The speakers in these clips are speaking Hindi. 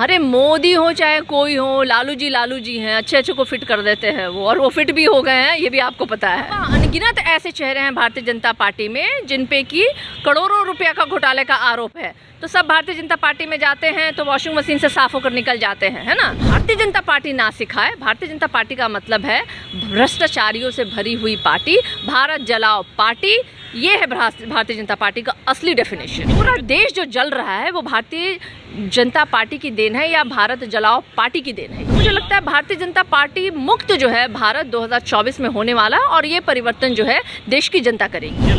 अरे मोदी हो चाहे कोई हो, लालू जी हैं, अच्छे अच्छे को फिट कर देते हैं वो, और वो फिट भी हो गए हैं, ये भी आपको पता है। अनगिनत ऐसे चेहरे हैं भारतीय जनता पार्टी में जिन पे कि करोड़ों रुपया का घोटाले का आरोप है, तो सब भारतीय जनता पार्टी में जाते हैं तो वॉशिंग मशीन से साफ होकर निकल जाते हैं, है ना। भारतीय जनता पार्टी ना सिखाए, भारतीय जनता पार्टी का मतलब है भ्रष्टाचारियों से भरी हुई पार्टी, भारत जलाओ पार्टी। ये है भारतीय जनता पार्टी का असली डेफिनेशन। पूरा देश जो जल रहा है वो भारतीय जनता पार्टी की देन है या भारत जलाओ पार्टी की देन है। मुझे लगता है भारतीय जनता पार्टी मुक्त जो है भारत 2024 में होने वाला, और ये परिवर्तन जो है देश की जनता करेगी।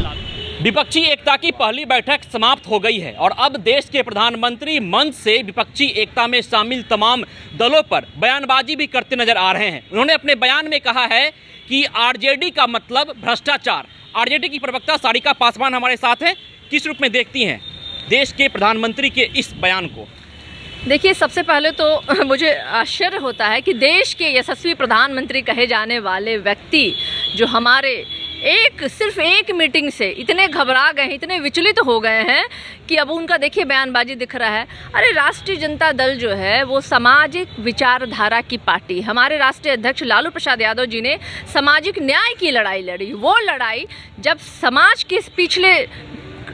विपक्षी एकता की पहली बैठक समाप्त हो गई है और अब देश के प्रधानमंत्री मंच से विपक्षी एकता में शामिल तमाम दलों पर बयानबाजी भी करते नजर आ रहे हैं। उन्होंने अपने बयान में कहा है कि आरजेडी का मतलब भ्रष्टाचार। आरजेडी की प्रवक्ता सारिका पासवान हमारे साथ हैं। किस रूप में देखती हैं देश के प्रधानमंत्री के इस बयान को? देखिए, सबसे पहले तो मुझे आश्चर्य होता है कि देश के यशस्वी प्रधानमंत्री कहे जाने वाले व्यक्ति जो हमारे सिर्फ एक मीटिंग से इतने घबरा गए हैं, इतने विचलित हो गए हैं कि अब उनका देखिए बयानबाजी दिख रहा है। अरे राष्ट्रीय जनता दल जो है वो सामाजिक विचारधारा की पार्टी, हमारे राष्ट्रीय अध्यक्ष लालू प्रसाद यादव जी ने सामाजिक न्याय की लड़ाई लड़ी। वो लड़ाई जब समाज के पिछले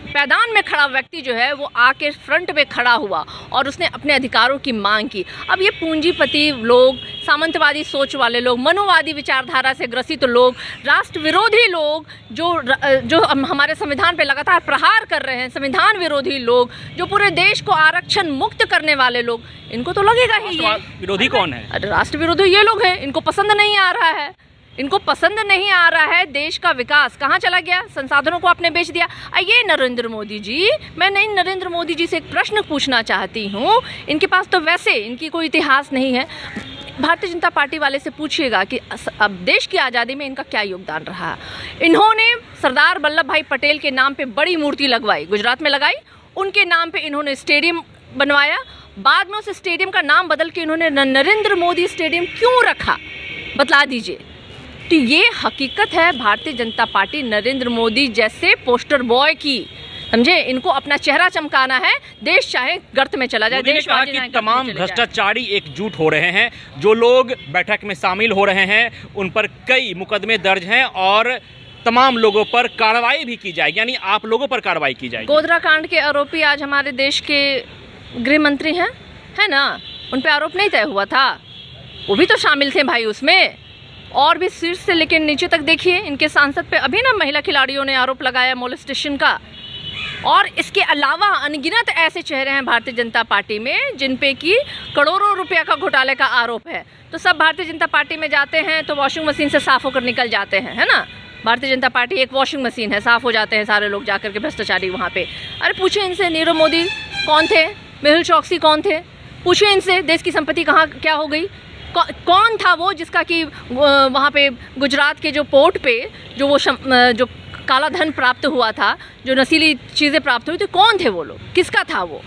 मैदान में खड़ा व्यक्ति जो है वो आके फ्रंट पे खड़ा हुआ और उसने अपने अधिकारों की मांग की। अब ये पूंजीपति लोग, सामंतवादी सोच वाले लोग, मनोवादी विचारधारा से ग्रसित लोग, राष्ट्र विरोधी लोग जो हमारे संविधान पे लगातार प्रहार कर रहे हैं, संविधान विरोधी लोग, जो पूरे देश को आरक्षण मुक्त करने वाले लोग, इनको तो लगेगा ही ये विरोधी कौन है? राष्ट्र विरोधी ये लोग हैं। इनको पसंद नहीं आ रहा है, इनको पसंद नहीं आ रहा है देश का विकास। कहाँ चला गया? संसाधनों को आपने बेच दिया। ये नरेंद्र मोदी जी, मैं नहीं नरेंद्र मोदी जी से एक प्रश्न पूछना चाहती हूँ। इनके पास तो वैसे इनकी कोई इतिहास नहीं है। भारतीय जनता पार्टी वाले से पूछिएगा कि अब देश की आज़ादी में इनका क्या योगदान रहा। इन्होंने सरदार वल्लभ भाई पटेल के नाम पे बड़ी मूर्ति लगवाई, गुजरात में लगाई। उनके नाम पे इन्होंने स्टेडियम बनवाया। बाद में उस स्टेडियम का नाम बदल के इन्होंने नरेंद्र मोदी स्टेडियम क्यों रखा, बतला दीजिए। तो ये हकीकत है भारतीय जनता पार्टी नरेंद्र मोदी जैसे पोस्टर बॉय की, समझे। इनको अपना चेहरा चमकाना है, देश चाहे गर्त में चला जाए। देश कहा कि तमाम भ्रष्टाचारी एकजुट हो रहे हैं, जो लोग बैठक में शामिल हो रहे हैं उन पर कई मुकदमे दर्ज हैं और तमाम लोगों पर कार्रवाई भी की जाएगी, यानी आप लोगों पर कार्रवाई की जाएगी। गोधरा कांड के आरोपी आज हमारे देश के गृह मंत्री हैं, है ना। उन पर आरोप नहीं तय हुआ था, वो भी तो शामिल थे भाई उसमें। और भी शीर्ष से लेकर नीचे तक देखिए, इनके सांसद पे अभी ना महिला खिलाड़ियों ने आरोप लगाया मोलेस्टेशन का। और इसके अलावा अनगिनत ऐसे चेहरे हैं भारतीय जनता पार्टी में जिन पे कि करोड़ों रुपया का घोटाले का आरोप है, तो सब भारतीय जनता पार्टी में जाते हैं तो वॉशिंग मशीन से साफ होकर निकल जाते हैं, है ना। भारतीय जनता पार्टी एक वॉशिंग मशीन है, साफ हो जाते हैं सारे लोग जाकर के भ्रष्टाचारी वहाँ पे। अरे पूछिए इनसे नीरव मोदी कौन थे, मेहुल चौकसी कौन थे, पूछिए इनसे देश की संपत्ति कहाँ क्या हो गई। कौन था वो जिसका कि वहाँ पे गुजरात के जो पोर्ट पे जो काला धन प्राप्त हुआ था, जो नशीली चीज़ें प्राप्त हुई, तो कौन थे वो लोग, किसका था वो।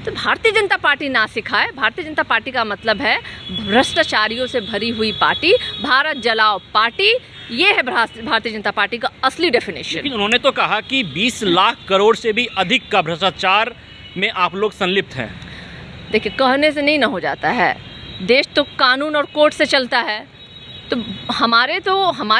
तो भारतीय जनता पार्टी ना सिखाए। भारतीय जनता पार्टी का मतलब है भ्रष्टाचारियों से भरी हुई पार्टी, भारत जलाओ पार्टी। ये है भारतीय जनता पार्टी का असली डेफिनेशन। लेकिन उन्होंने तो कहा कि 20 लाख करोड़ से भी अधिक का भ्रष्टाचार में आप लोग संलिप्त हैं। देखिए, कहने से नहीं ना हो जाता है, देश तो कानून और कोर्ट से चलता है। तो हमारे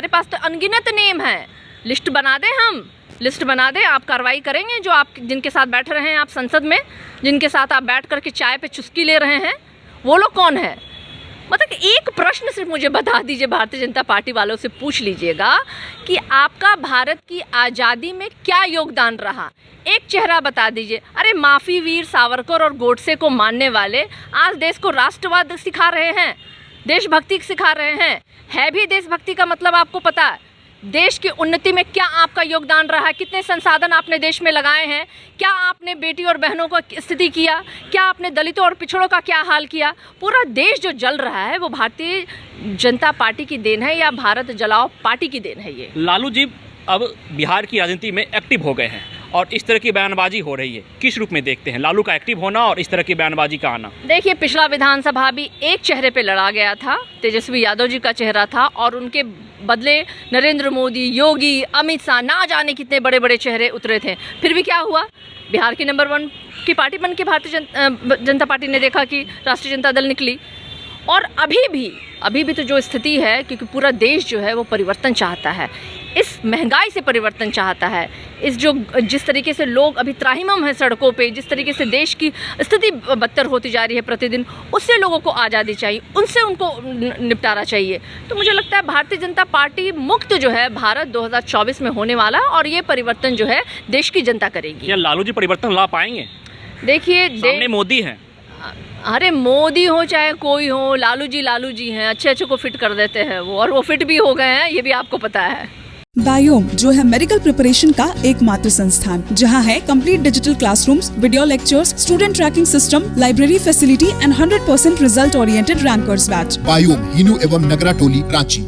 पास तो अनगिनत नेम है। लिस्ट बना दें, हम लिस्ट बना दें, आप कार्रवाई करेंगे। जो आप जिनके साथ बैठ रहे हैं आप संसद में, जिनके साथ आप बैठ करके चाय पे चुस्की ले रहे हैं, वो लोग कौन है। मतलब एक प्रश्न सिर्फ मुझे बता दीजिए, भारतीय जनता पार्टी वालों से पूछ लीजिएगा कि आपका भारत की आज़ादी में क्या योगदान रहा। एक चेहरा बता दीजिए। अरे माफी वीर सावरकर और गोडसे को मानने वाले आज देश को राष्ट्रवाद सिखा रहे हैं, देशभक्ति सिखा रहे हैं। है भी देशभक्ति का मतलब आपको पता है। देश की उन्नति में क्या आपका योगदान रहा, कितने संसाधन आपने देश में लगाए हैं, क्या आपने बेटी और बहनों को स्थिति किया, क्या आपने दलितों और पिछड़ों का क्या हाल किया। पूरा देश जो जल रहा है वो भारतीय जनता पार्टी की देन है या भारत जलाओ पार्टी की देन है। ये लालू जी अब बिहार की राजनीति में एक्टिव हो गए हैं और इस तरह की बयानबाजी हो रही है, किस रूप में देखते हैं लालू का एक्टिव होना और इस तरह की बयानबाजी का आना? देखिए, पिछला विधानसभा भी एक चेहरे पे लड़ा गया था, तेजस्वी यादव जी का चेहरा था, और उनके बदले नरेंद्र मोदी, योगी, अमित शाह, ना जाने कितने बड़े बड़े चेहरे उतरे थे। फिर भी क्या हुआ, बिहार की नंबर 1 की पार्टी बन के भारतीय जनता पार्टी ने देखा कि राष्ट्रीय जनता दल निकली। और अभी भी तो जो स्थिति है, क्योंकि पूरा देश जो है वो परिवर्तन चाहता है, इस महंगाई से परिवर्तन चाहता है, जिस तरीके से लोग अभी त्राहिमाम हैं सड़कों पे, जिस तरीके से देश की स्थिति बदतर होती जा रही है प्रतिदिन, उससे लोगों को आज़ादी चाहिए, उनसे उनको निपटारा चाहिए। तो मुझे लगता है भारतीय जनता पार्टी मुक्त जो है भारत 2024 में होने वाला है, और ये परिवर्तन जो है देश की जनता करेगी। क्या लालू जी परिवर्तन ला पाएंगे? देखिए, सामने मोदी है। अरे मोदी हो चाहे कोई हो, लालू जी हैं, अच्छे को फिट कर देते हैं वो, और वो फिट भी हो गए हैं, ये भी आपको पता है। बायोम जो है मेडिकल प्रिपरेशन का एकमात्र संस्थान, जहां है complete digital classrooms, video lectures, student tracking system, library facility and 100% result oriented rankers batch. Biome, Hinoo एवं नगरा टोली, रांची।